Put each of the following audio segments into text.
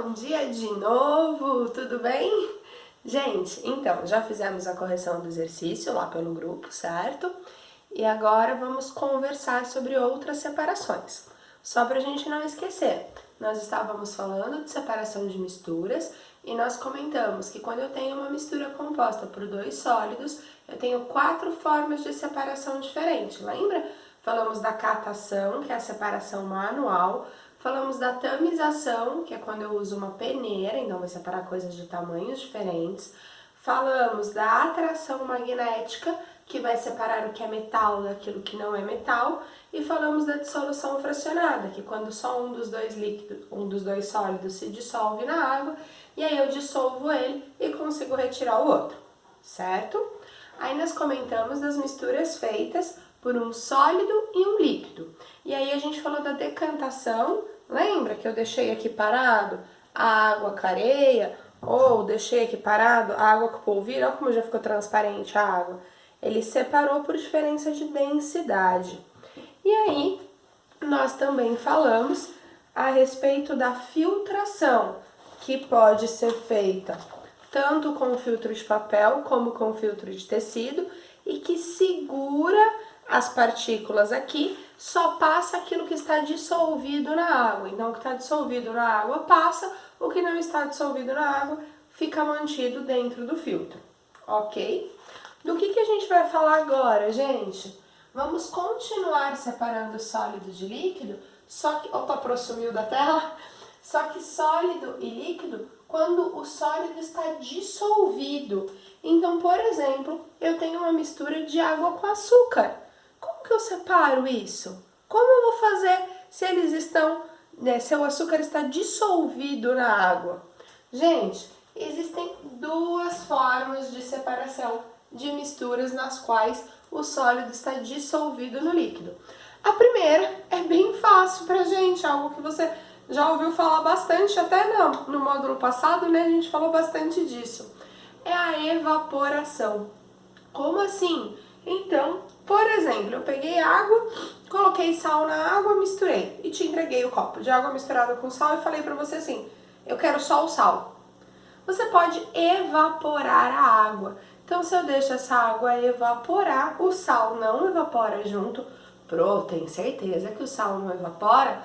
Bom dia de novo, tudo bem? Gente, então, já fizemos a correção do exercício lá pelo grupo, certo? E agora vamos conversar sobre outras separações. Só para a gente não esquecer, nós estávamos falando de separação de misturas e nós comentamos que quando eu tenho uma mistura composta por dois sólidos, eu tenho 4 formas de separação diferentes, lembra? Falamos da catação, que é a separação manual. Falamos da tamização, que é quando eu uso uma peneira, então vai separar coisas de tamanhos diferentes. Falamos da atração magnética, que vai separar o que é metal daquilo que não é metal. E falamos da dissolução fracionada, que quando só um dos dois sólidos se dissolve na água, e aí eu dissolvo ele e consigo retirar o outro, certo? Aí nós comentamos das misturas feitas por um sólido e um líquido. E aí a gente falou da decantação, lembra que eu deixei aqui parado a água com a areia, ou deixei aqui parado a água com o polvilho, olha como já ficou transparente a água. Ele separou por diferença de densidade. E aí nós também falamos a respeito da filtração, que pode ser feita tanto com filtro de papel como com filtro de tecido e que segura as partículas aqui, só passa aquilo que está dissolvido na água. Então, o que está dissolvido na água passa, o que não está dissolvido na água fica mantido dentro do filtro, ok? Do que a gente vai falar agora, gente? Vamos continuar separando sólido de líquido, só que... Opa, sumiu da tela? Só que sólido e líquido, quando o sólido está dissolvido. Então, por exemplo, eu tenho uma mistura de água com açúcar. Como que eu separo isso? Como eu vou fazer se eles estão, se o açúcar está dissolvido na água? Gente, existem 2 formas de separação de misturas nas quais o sólido está dissolvido no líquido. A primeira é bem fácil pra gente, algo que você já ouviu falar bastante, até no módulo passado, né? A gente falou bastante disso. É a evaporação. Como assim? Então, por exemplo, eu peguei água, coloquei sal na água, misturei e te entreguei o copo de água misturada com sal e falei pra você assim, eu quero só o sal. Você pode evaporar a água. Então, se eu deixo essa água evaporar, o sal não evapora junto. Tem certeza que o sal não evapora?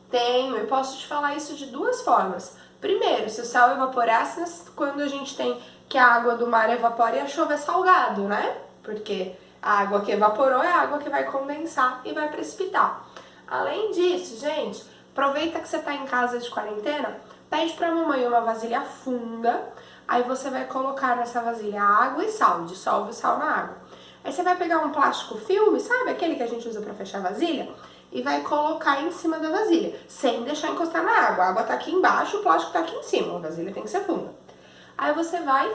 Tenho, eu posso te falar isso de 2 formas. Primeiro, se o sal evaporasse, quando a gente tem que a água do mar evapora e a chuva é salgado, né? Porque a água que evaporou é a água que vai condensar e vai precipitar. Além disso, gente, aproveita que você está em casa de quarentena, pede para a mamãe uma vasilha funda, aí você vai colocar nessa vasilha água e sal, dissolve o sal na água. Aí você vai pegar um plástico filme, sabe aquele que a gente usa para fechar a vasilha? E vai colocar em cima da vasilha, sem deixar encostar na água. A água tá aqui embaixo, o plástico tá aqui em cima, a vasilha tem que ser funda. Aí você vai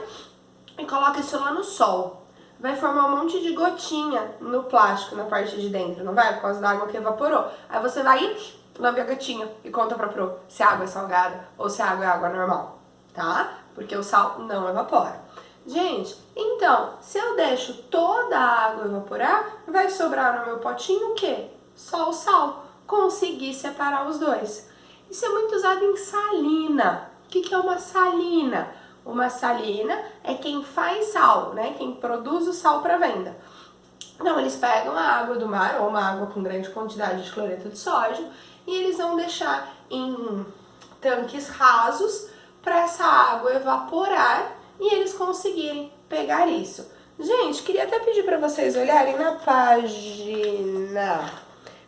e coloca isso lá no sol. Vai formar um monte de gotinha no plástico, na parte de dentro, não vai? Por causa da água que evaporou. Aí você vai e lambe a gotinha e conta pra Pro se a água é salgada ou se a água é água normal, tá? Porque o sal não evapora. Gente, então, se eu deixo toda a água evaporar, vai sobrar no meu potinho o quê? Só o sal. Consegui separar os dois. Isso é muito usado em salina. O que é uma salina? Uma salina é quem faz sal, né? Quem produz o sal para venda. Então, eles pegam a água do mar, ou uma água com grande quantidade de cloreto de sódio, e eles vão deixar em tanques rasos para essa água evaporar e eles conseguirem pegar isso. Gente, queria até pedir para vocês olharem na página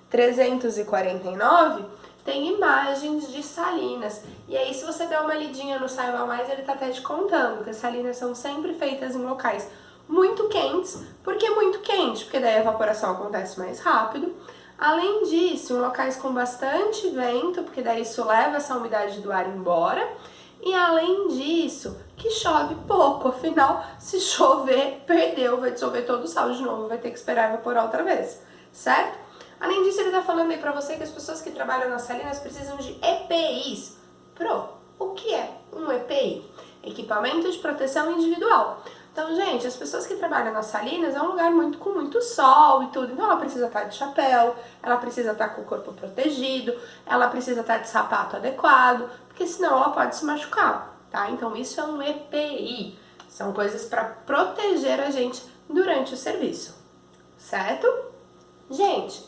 349, tem imagens de salinas. E aí, se você der uma lidinha no Saiba Mais, ele tá até te contando que as salinas são sempre feitas em locais muito quentes. Por que muito quente? Porque daí a evaporação acontece mais rápido. Além disso, em locais com bastante vento, porque daí isso leva essa umidade do ar embora. E além disso, que chove pouco, afinal, se chover, perdeu, vai dissolver todo o sal de novo, vai ter que esperar evaporar outra vez, certo? Além disso, ele está falando aí para você que as pessoas que trabalham nas salinas precisam de EPIs. O que é um EPI? Equipamento de proteção individual. Então, gente, as pessoas que trabalham nas salinas é um lugar com muito sol e tudo. Então, ela precisa estar de chapéu, ela precisa estar com o corpo protegido, ela precisa estar de sapato adequado, porque senão ela pode se machucar, tá? Então, isso é um EPI. São coisas para proteger a gente durante o serviço, certo? Gente,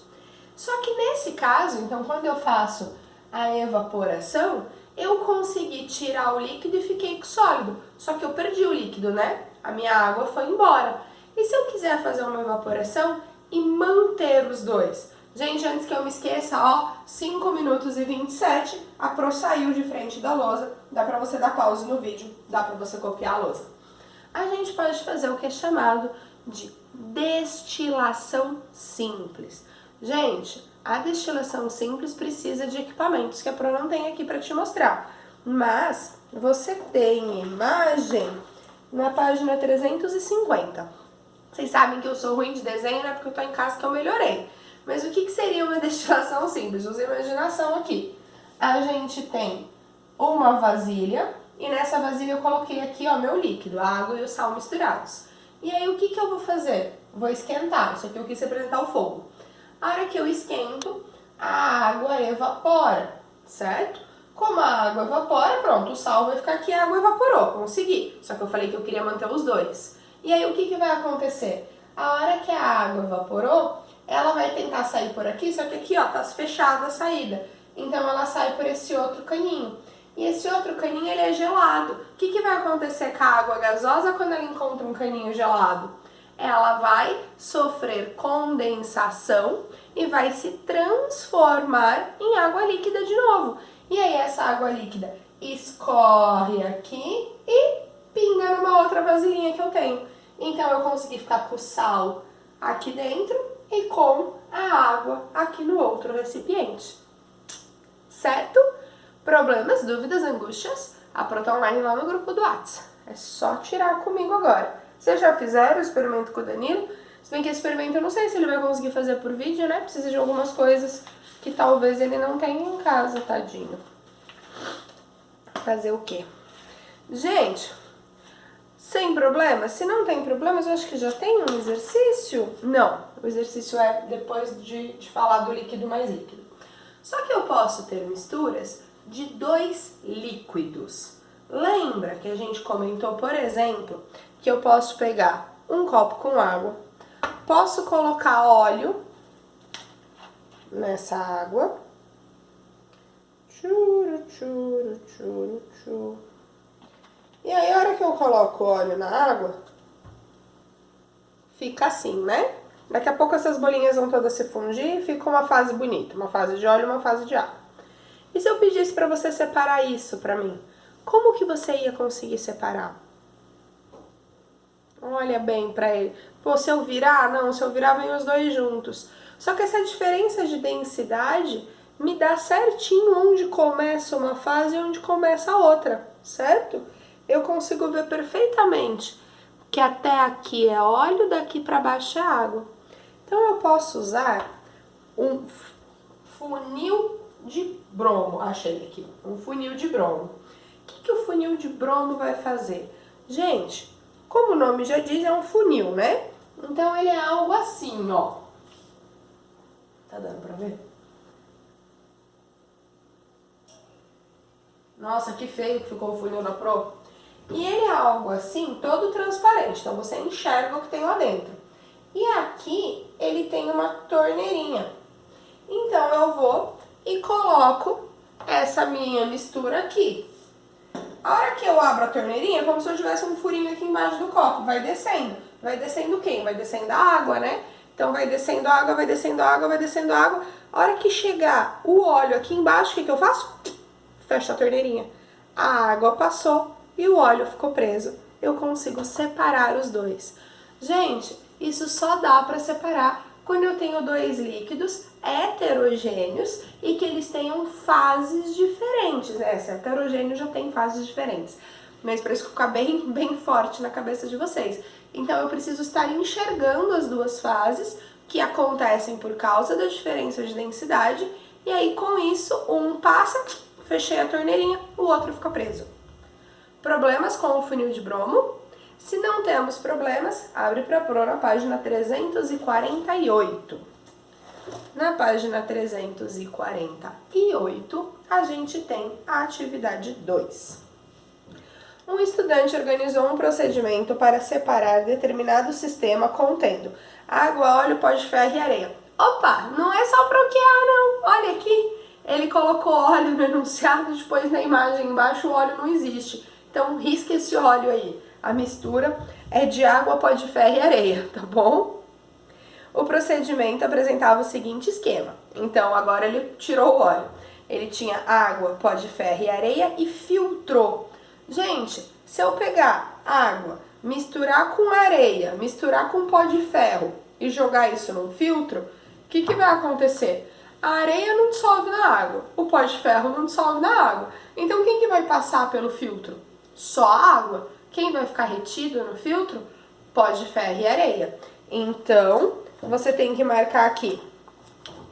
só que nesse caso, então, quando eu faço a evaporação, eu consegui tirar o líquido e fiquei com sólido. Só que eu perdi o líquido, né? A minha água foi embora. E se eu quiser fazer uma evaporação e manter os dois? Gente, antes que eu me esqueça, ó, 5 minutos e 27, a Pro saiu de frente da lousa. Dá pra você dar pause no vídeo, dá pra você copiar a lousa. A gente pode fazer o que é chamado de destilação simples. Gente, a destilação simples precisa de equipamentos que a Pro não tem aqui para te mostrar. Mas você tem imagem na página 350. Vocês sabem que eu sou ruim de desenho, né? Porque eu tô em casa que eu melhorei. Mas o que seria uma destilação simples? Usa imaginação aqui. A gente tem uma vasilha e nessa vasilha eu coloquei aqui, ó, meu líquido, a água e o sal misturados. E aí o que eu vou fazer? Vou esquentar. Isso aqui eu quis representar o fogo. A hora que eu esquento, a água evapora, certo? Como a água evapora, pronto, o sal vai ficar aqui, a água evaporou, consegui. Só que eu falei que eu queria manter os dois. E aí o que vai acontecer? A hora que a água evaporou, ela vai tentar sair por aqui, só que aqui, ó, tá fechada a saída. Então ela sai por esse outro caninho. E esse outro caninho, ele é gelado. O que vai acontecer com a água gasosa quando ela encontra um caninho gelado? Ela vai sofrer condensação e vai se transformar em água líquida de novo. E aí essa água líquida escorre aqui e pinga numa outra vasilhinha que eu tenho. Então eu consegui ficar com o sal aqui dentro e com a água aqui no outro recipiente. Certo? Problemas, dúvidas, angústias? A Pro tá online lá no grupo do WhatsApp. É só tirar comigo agora. Vocês já fizeram o experimento com o Danilo? Se bem que esse experimento eu não sei se ele vai conseguir fazer por vídeo, né? Precisa de algumas coisas que talvez ele não tenha em casa, tadinho. Fazer o quê? Gente, sem problema? Se não tem problemas, eu acho que já tem um exercício. Não, o exercício é depois de falar do líquido mais líquido. Só que eu posso ter misturas de 2 líquidos. Lembra que a gente comentou, por exemplo, que eu posso pegar um copo com água, posso colocar óleo nessa água. Churu, churu, churu, churu. E aí, a hora que eu coloco óleo na água, fica assim, né? Daqui a pouco essas bolinhas vão todas se fundir e fica uma fase bonita, uma fase de óleo e uma fase de água. E se eu pedisse pra você separar isso pra mim? Como que você ia conseguir separar? Olha bem pra ele. Pô, se eu virar, não, se eu virar vem os dois juntos. Só que essa diferença de densidade me dá certinho onde começa uma fase e onde começa a outra, certo? Eu consigo ver perfeitamente que até aqui é óleo, daqui pra baixo é água. Então eu posso usar um funil de bromo, achei aqui, um funil de bromo. O que o funil de bromo vai fazer? Gente, como o nome já diz, é um funil, né? Então ele é algo assim, ó. Tá dando pra ver? Nossa, que feio que ficou o funil da Pro. E ele é algo assim, todo transparente, então você enxerga o que tem lá dentro. E aqui ele tem uma torneirinha. Então eu vou e coloco essa minha mistura aqui. A hora que eu abro a torneirinha, é como se eu tivesse um furinho aqui embaixo do copo. Vai descendo. Vai descendo quem? Vai descendo a água, né? Então vai descendo a água, vai descendo a água, vai descendo a água. A hora que chegar o óleo aqui embaixo, o que eu faço? Fecho a torneirinha. A água passou e o óleo ficou preso. Eu consigo separar os dois. Gente, isso só dá para separar quando eu tenho 2 líquidos heterogêneos e que eles tenham fases diferentes, né? Se é heterogêneo já tem fases diferentes, mas para isso ficar bem forte na cabeça de vocês. Então eu preciso estar enxergando as 2 fases que acontecem por causa da diferença de densidade e aí com isso um passa, fechei a torneirinha, o outro fica preso. Problemas com o funil de bromo? Se não temos problemas, abre para pôr na página 348. Na página 348, a gente tem a atividade 2. Um estudante organizou um procedimento para separar determinado sistema contendo água, óleo, pó de ferro e areia. Opa, não é só bloquear não, olha aqui. Ele colocou óleo no enunciado, depois na imagem embaixo o óleo não existe. Então risca esse óleo aí. A mistura é de água, pó de ferro e areia, tá bom? O procedimento apresentava o seguinte esquema. Então agora ele tirou o óleo. Ele tinha água, pó de ferro e areia e filtrou. Gente, se eu pegar água, misturar com areia, misturar com pó de ferro e jogar isso num filtro, o que vai acontecer? A areia não dissolve na água, o pó de ferro não dissolve na água. Então quem que vai passar pelo filtro? Só a água. Quem vai ficar retido no filtro? Pó de ferro e areia. Então, você tem que marcar aqui.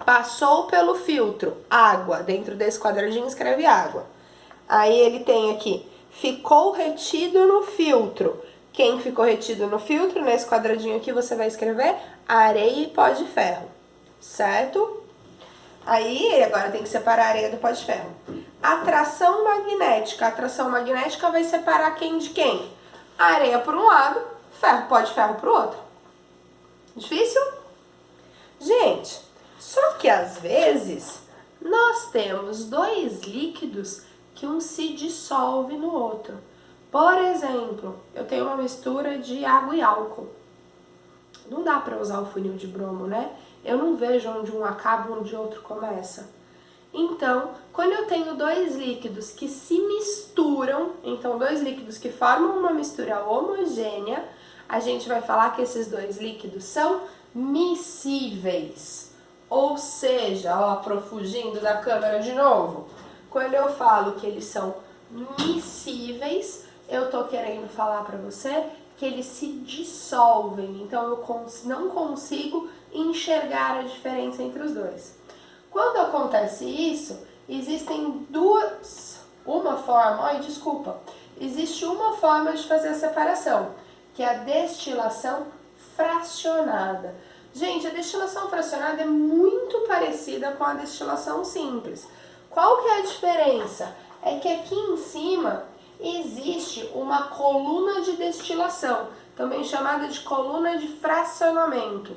Passou pelo filtro, água. Dentro desse quadradinho escreve água. Aí ele tem aqui, ficou retido no filtro. Quem ficou retido no filtro, nesse quadradinho aqui você vai escrever areia e pó de ferro. Certo? Aí, agora tem que separar a areia do pó de ferro. Atração magnética. A atração magnética vai separar quem de quem? A areia por um lado, pó de ferro por outro. Difícil? Gente, só que às vezes nós temos dois líquidos que um se dissolve no outro. Por exemplo, eu tenho uma mistura de água e álcool. Não dá para usar o funil de bromo, né? Eu não vejo onde um acaba e onde o outro começa. Então, quando eu tenho dois líquidos que se misturam, então dois líquidos que formam uma mistura homogênea, a gente vai falar que esses dois líquidos são miscíveis. Ou seja, ó, fugindo da câmera de novo, quando eu falo que eles são miscíveis, eu tô querendo falar para você que eles se dissolvem, então eu não consigo enxergar a diferença entre os dois. Quando acontece isso, existem existe uma forma de fazer a separação, que é a destilação fracionada. Gente, a destilação fracionada é muito parecida com a destilação simples. Qual que é a diferença? É que aqui em cima existe uma coluna de destilação, também chamada de coluna de fracionamento.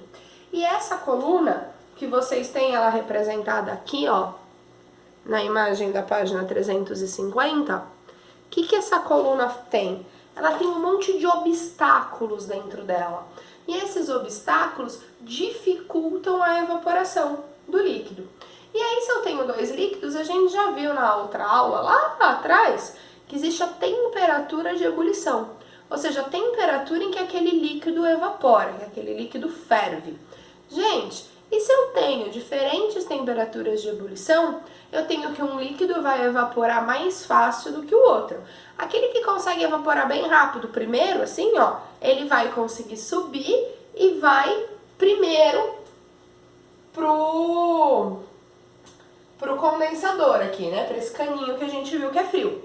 E essa coluna, que vocês têm ela representada aqui, ó, na imagem da página 350, o que essa coluna tem? Ela tem um monte de obstáculos dentro dela. E esses obstáculos dificultam a evaporação do líquido. E aí, se eu tenho dois líquidos, a gente já viu na outra aula, lá atrás, que existe a temperatura de ebulição. Ou seja, a temperatura em que aquele líquido evapora, que aquele líquido ferve. Gente, e se eu tenho diferentes temperaturas de ebulição, eu tenho que um líquido vai evaporar mais fácil do que o outro. Aquele que consegue evaporar bem rápido primeiro, assim, ó, ele vai conseguir subir e vai primeiro pro condensador aqui, né? Para esse caninho que a gente viu que é frio.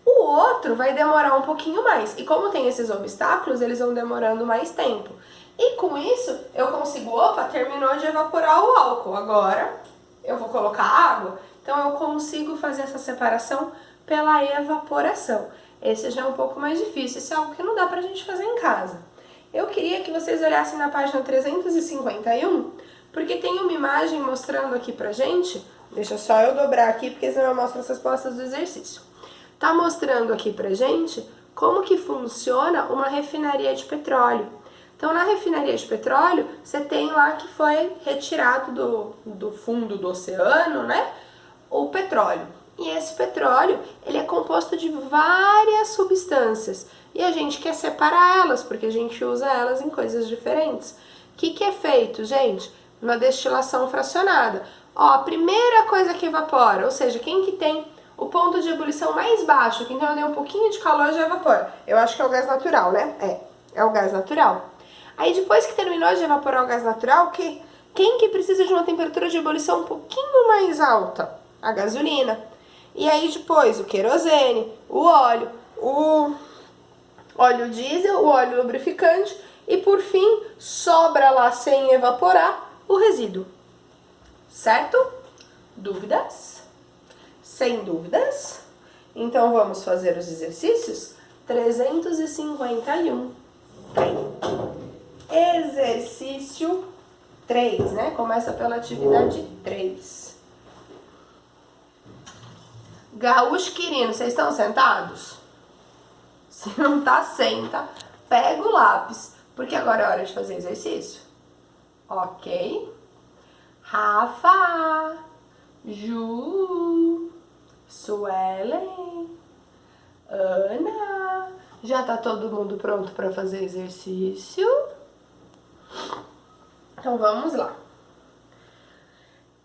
O outro vai demorar um pouquinho mais. E como tem esses obstáculos, eles vão demorando mais tempo. E com isso, eu consigo, terminou de evaporar o álcool. Agora, eu vou colocar água. Então, eu consigo fazer essa separação pela evaporação. Esse já é um pouco mais difícil. Isso é algo que não dá pra gente fazer em casa. Eu queria que vocês olhassem na página 351, porque tem uma imagem mostrando aqui pra gente. Deixa só eu dobrar aqui, porque senão eu mostro as respostas do exercício. Tá mostrando aqui pra gente como que funciona uma refinaria de petróleo. Então, na refinaria de petróleo, você tem lá que foi retirado do fundo do oceano, né, o petróleo. E esse petróleo, ele é composto de várias substâncias. E a gente quer separar elas, porque a gente usa elas em coisas diferentes. O que é feito, gente? Uma destilação fracionada. Ó, a primeira coisa que evapora, ou seja, quem que tem o ponto de ebulição mais baixo, que então eu dei um pouquinho de calor já evapora. Eu acho que é o gás natural, né? É o gás natural. Aí depois que terminou de evaporar o gás natural, quem que precisa de uma temperatura de ebulição um pouquinho mais alta? A gasolina. E aí depois o querosene, o óleo, óleo diesel, o óleo lubrificante e por fim sobra lá sem evaporar o resíduo. Certo? Dúvidas? Sem dúvidas? Então vamos fazer os exercícios? 351. Exercício 3, né? Começa pela atividade 3. Gaúcho Quirino, vocês estão sentados? Se não tá, senta, pega o lápis, porque agora é hora de fazer exercício. Ok? Rafa, Ju, Suelen, Ana, já tá todo mundo pronto para fazer exercício? Então vamos lá.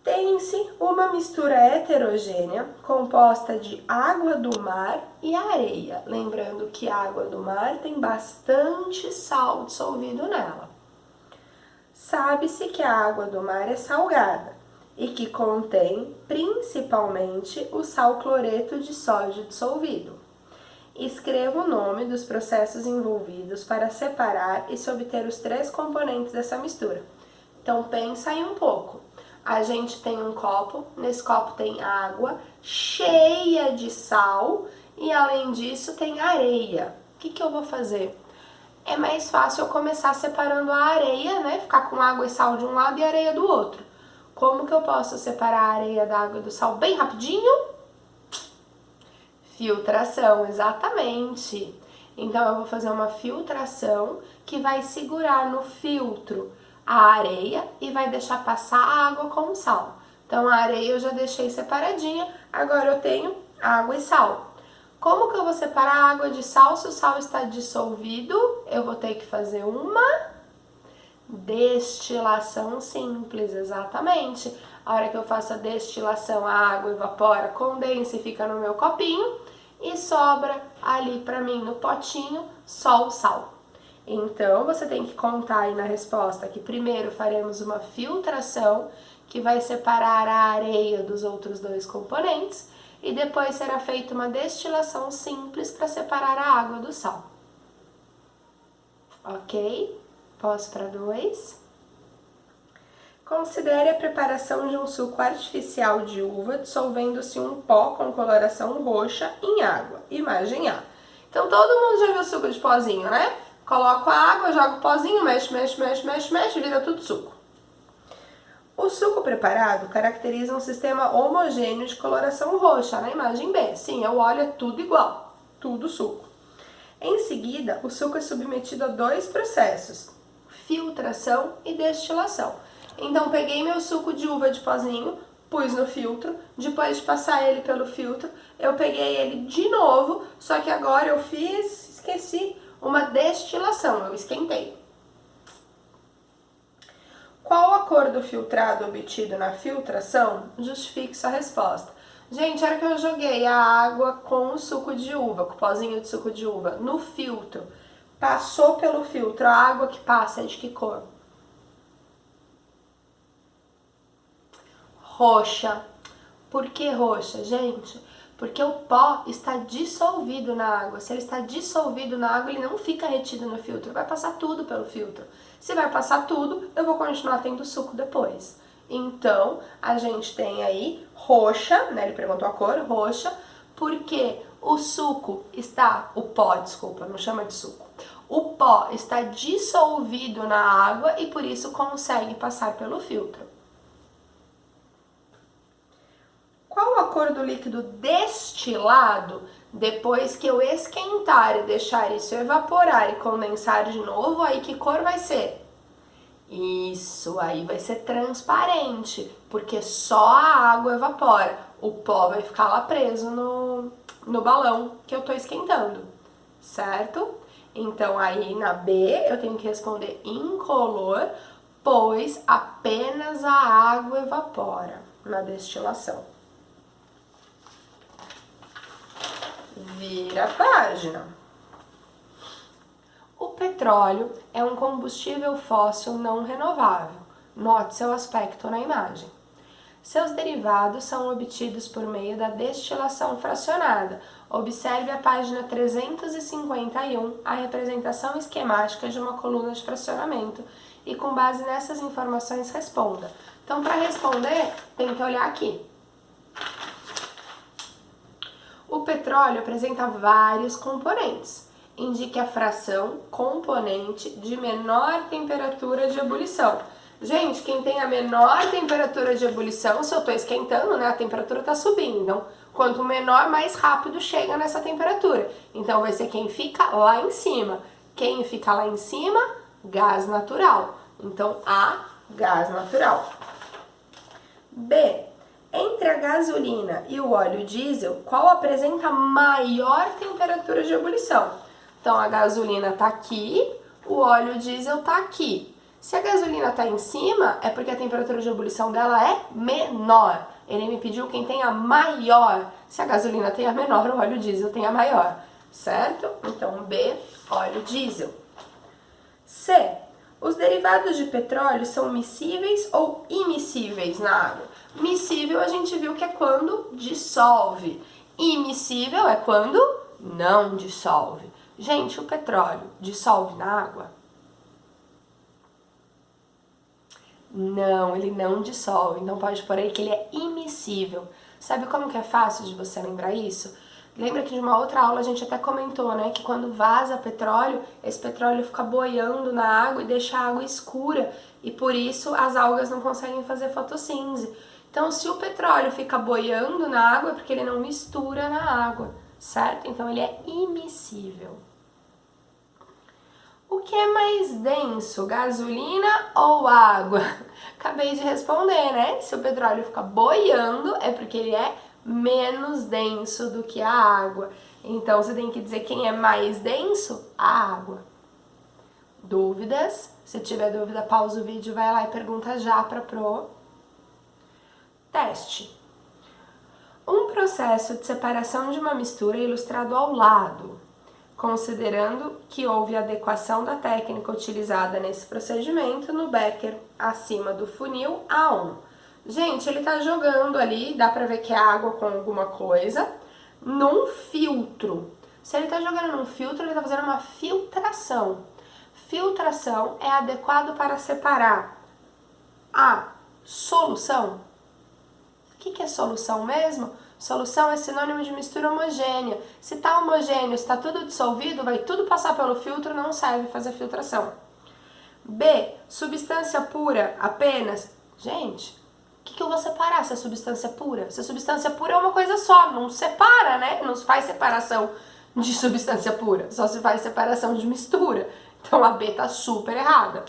Tem-se uma mistura heterogênea composta de água do mar e areia. Lembrando que a água do mar tem bastante sal dissolvido nela. Sabe-se que a água do mar é salgada e que contém principalmente o sal cloreto de sódio dissolvido. Escreva o nome dos processos envolvidos para separar e se obter os 3 componentes dessa mistura. Então pensa aí um pouco. A gente tem um copo, nesse copo tem água cheia de sal e além disso tem areia. O que eu vou fazer? É mais fácil eu começar separando a areia, né? Ficar com água e sal de um lado e areia do outro. Como que eu posso separar a areia da água e do sal bem rapidinho? Filtração, exatamente. Então eu vou fazer uma filtração que vai segurar no filtro a areia e vai deixar passar a água com sal. Então a areia eu já deixei separadinha, agora eu tenho água e sal. Como que eu vou separar a água de sal se o sal está dissolvido? Eu vou ter que fazer uma destilação simples, exatamente. A hora que eu faço a destilação, a água evapora, condensa e fica no meu copinho e sobra ali para mim no potinho só o sal. Então, você tem que contar aí na resposta que primeiro faremos uma filtração que vai separar a areia dos outros 2 componentes e depois será feita uma destilação simples para separar a água do sal. Ok? Posso para 2? Considere a preparação de um suco artificial de uva dissolvendo-se um pó com coloração roxa em água. Imagem A. Então, todo mundo já viu suco de pozinho, né? Coloco a água, jogo o pozinho, mexe, vira tudo suco. O suco preparado caracteriza um sistema homogêneo de coloração roxa, na imagem B. Sim, eu olho, é tudo igual, tudo suco. Em seguida, o suco é submetido a 2 processos, filtração e destilação. Então, peguei meu suco de uva de pozinho, pus no filtro, depois de passar ele pelo filtro, eu peguei ele de novo, só que agora eu esqueci, uma destilação, eu esquentei. Qual a cor do filtrado obtido na filtração? Justifique sua resposta. Gente, a hora que eu joguei a água com o suco de uva, com o pozinho de suco de uva, no filtro, passou pelo filtro, a água que passa é de que cor? Roxa. Por que roxa, gente? Porque o pó está dissolvido na água. Se ele está dissolvido na água, ele não fica retido no filtro, vai passar tudo pelo filtro. Se vai passar tudo, eu vou continuar tendo suco depois. Então, a gente tem aí roxa, né? Ele perguntou a cor, roxa, porque o suco está, o pó, desculpa, não chama de suco. O pó está dissolvido na água e por isso consegue passar pelo filtro. Qual a cor do líquido destilado depois que eu esquentar e deixar isso evaporar e condensar de novo? Aí que cor vai ser? Isso, aí vai ser transparente, porque só a água evapora. O pó vai ficar lá preso no balão que eu tô esquentando, certo? Então aí na B eu tenho que responder incolor, pois apenas a água evapora na destilação. Vira a página. O petróleo é um combustível fóssil não renovável. Note seu aspecto na imagem. Seus derivados são obtidos por meio da destilação fracionada. Observe a página 351, a representação esquemática de uma coluna de fracionamento e com base nessas informações responda. Então, para responder, tem que olhar aqui. O petróleo apresenta vários componentes. Indique a fração componente de menor temperatura de ebulição. Gente, quem tem a menor temperatura de ebulição, se eu estou esquentando, né, a temperatura está subindo. Então, quanto menor, mais rápido chega nessa temperatura. Então, vai ser quem fica lá em cima. Quem fica lá em cima? Gás natural. Então, A, gás natural. B, entre a gasolina e o óleo diesel, qual apresenta maior temperatura de ebulição? Então, a gasolina está aqui, o óleo diesel está aqui. Se a gasolina está em cima, é porque a temperatura de ebulição dela é menor. Ele me pediu quem tem a maior. Se a gasolina tem a menor, o óleo diesel tem a maior. Certo? Então, B, óleo diesel. C, os derivados de petróleo são miscíveis ou immiscíveis na água? Miscível a gente viu que é quando dissolve. Immiscível é quando não dissolve. Gente, o petróleo dissolve na água? Não, ele não dissolve, então pode pôr aí que ele é immiscível. Sabe como que é fácil de você lembrar isso? Lembra que de uma outra aula a gente até comentou, né, que quando vaza petróleo, esse petróleo fica boiando na água e deixa a água escura, e por isso as algas não conseguem fazer fotossíntese. Então, se o petróleo fica boiando na água, é porque ele não mistura na água, certo? Então, ele é immiscível. O que é mais denso, gasolina ou água? Acabei de responder, né? Se o petróleo fica boiando, é porque ele é menos denso do que a água. Então, você tem que dizer quem é mais denso? A água. Dúvidas? Se tiver dúvida, pausa o vídeo, vai lá e pergunta já para pro. Teste. Um processo de separação de uma mistura é ilustrado ao lado, considerando que houve adequação da técnica utilizada nesse procedimento no becker acima do funil A1. Gente, ele tá jogando ali, dá pra ver que é água com alguma coisa, num filtro. Se ele tá jogando num filtro, ele tá fazendo uma filtração. Filtração é adequado para separar a solução. O que é solução mesmo? Solução é sinônimo de mistura homogênea. Se está homogêneo, se está tudo dissolvido, vai tudo passar pelo filtro, não serve fazer filtração. B, substância pura apenas. Gente, o que eu vou separar se é substância pura? Se a substância pura é uma coisa só, não separa, né? Não se faz separação de substância pura, só se faz separação de mistura. Então a B tá super errada.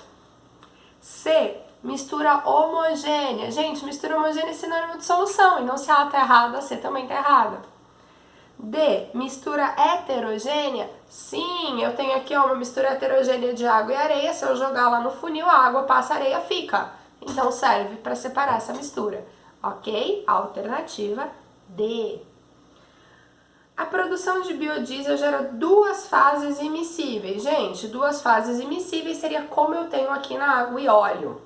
C, mistura homogênea. Gente, mistura homogênea é sinônimo de solução, então se ela tá errada, a C também tá errada. D, mistura heterogênea. Sim, eu tenho aqui ó, uma mistura heterogênea de água e areia, se eu jogar lá no funil, a água passa, a areia fica. Então serve para separar essa mistura, ok? Alternativa D. A produção de biodiesel gera duas fases immiscíveis. Gente, duas fases immiscíveis seria como eu tenho aqui na água e óleo.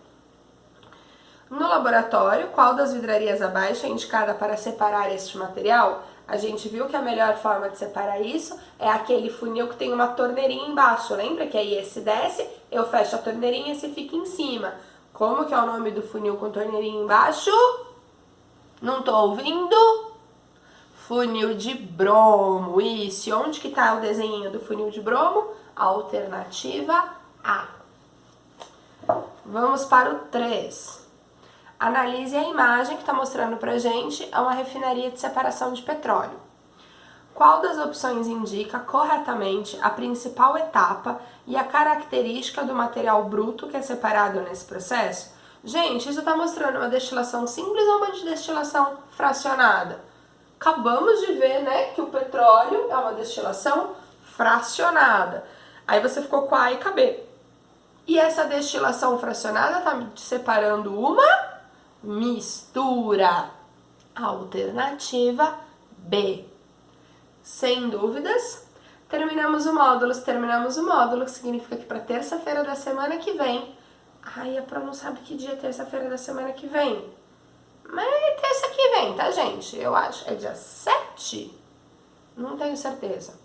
No laboratório, qual das vidrarias abaixo é indicada para separar este material? A gente viu que a melhor forma de separar isso é aquele funil que tem uma torneirinha embaixo. Lembra que aí esse desce, eu fecho a torneirinha e esse fica em cima. Como que é o nome do funil com torneirinha embaixo? Não tô ouvindo? Funil de bromo. Isso. E onde que tá o desenho do funil de bromo? Alternativa A. Vamos para o 3. Analise a imagem que está mostrando pra gente é uma refinaria de separação de petróleo. Qual das opções indica corretamente a principal etapa e a característica do material bruto que é separado nesse processo? Gente, isso está mostrando uma destilação simples ou uma destilação fracionada? Acabamos de ver, né, que o petróleo é uma destilação fracionada. Aí você ficou com A e com a B. E essa destilação fracionada está separando uma mistura. Alternativa B. Sem dúvidas, terminamos o módulo. Se terminamos o módulo, que significa que para terça-feira da semana que vem... Ai, a Pro não sabe que dia é terça-feira da semana que vem. Mas é terça que vem, tá, gente? Eu acho. É dia 7? Não tenho certeza.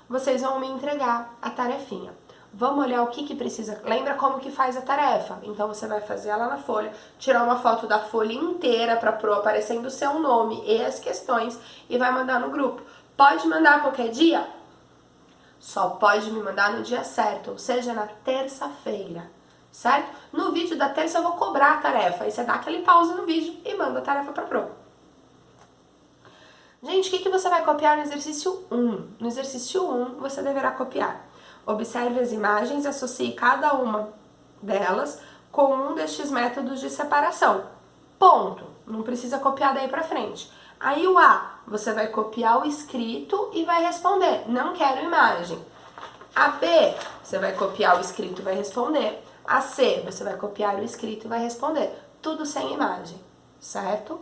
Vocês vão me entregar a tarefinha. Vamos olhar o que precisa. Lembra como que faz a tarefa? Então você vai fazer ela na folha, tirar uma foto da folha inteira para pro aparecendo o seu nome e as questões e vai mandar no grupo. Pode mandar qualquer dia? Só pode me mandar no dia certo, ou seja, na terça-feira, certo? No vídeo da terça eu vou cobrar a tarefa, aí você dá aquele pause no vídeo e manda a tarefa para pro. Gente, o que você vai copiar no exercício 1? No exercício 1, você deverá copiar. Observe as imagens e associe cada uma delas com um destes métodos de separação. Ponto. Não precisa copiar daí pra frente. Aí o A, você vai copiar o escrito e vai responder. Não quero imagem. A B, você vai copiar o escrito e vai responder. A C, você vai copiar o escrito e vai responder. Tudo sem imagem, certo?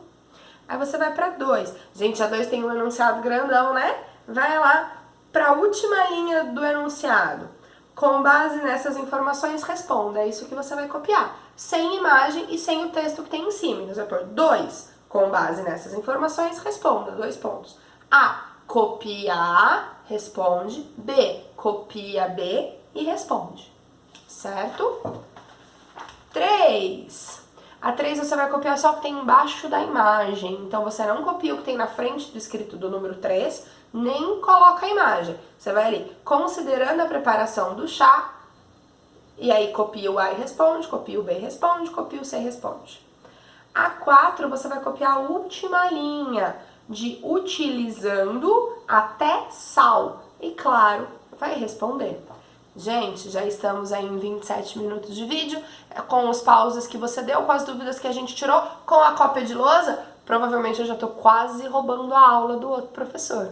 Aí você vai para 2. Gente, a 2 tem um enunciado grandão, né? Vai lá para a última linha do enunciado. Com base nessas informações, responda. É isso que você vai copiar. Sem imagem e sem o texto que tem em cima. Então, você vai pôr 2. Com base nessas informações, responda. 2 pontos. A, copia A, responde. B, copia B e responde. Certo? 3. A 3 você vai copiar só o que tem embaixo da imagem. Então você não copia o que tem na frente do escrito do número 3, nem coloca a imagem. Você vai ali, considerando a preparação do chá, e aí copia o A e responde, copia o B e responde, copia o C e responde. A 4 você vai copiar a última linha, de utilizando até sal. E claro, vai responder. Gente, já estamos aí em 27 minutos de vídeo, com os pauses que você deu, com as dúvidas que a gente tirou, com a cópia de lousa, provavelmente eu já tô quase roubando a aula do outro professor.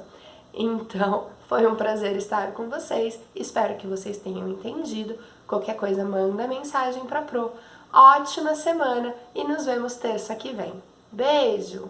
Então, foi um prazer estar com vocês, espero que vocês tenham entendido. Qualquer coisa, manda mensagem pra Pro. Ótima semana e nos vemos terça que vem. Beijo!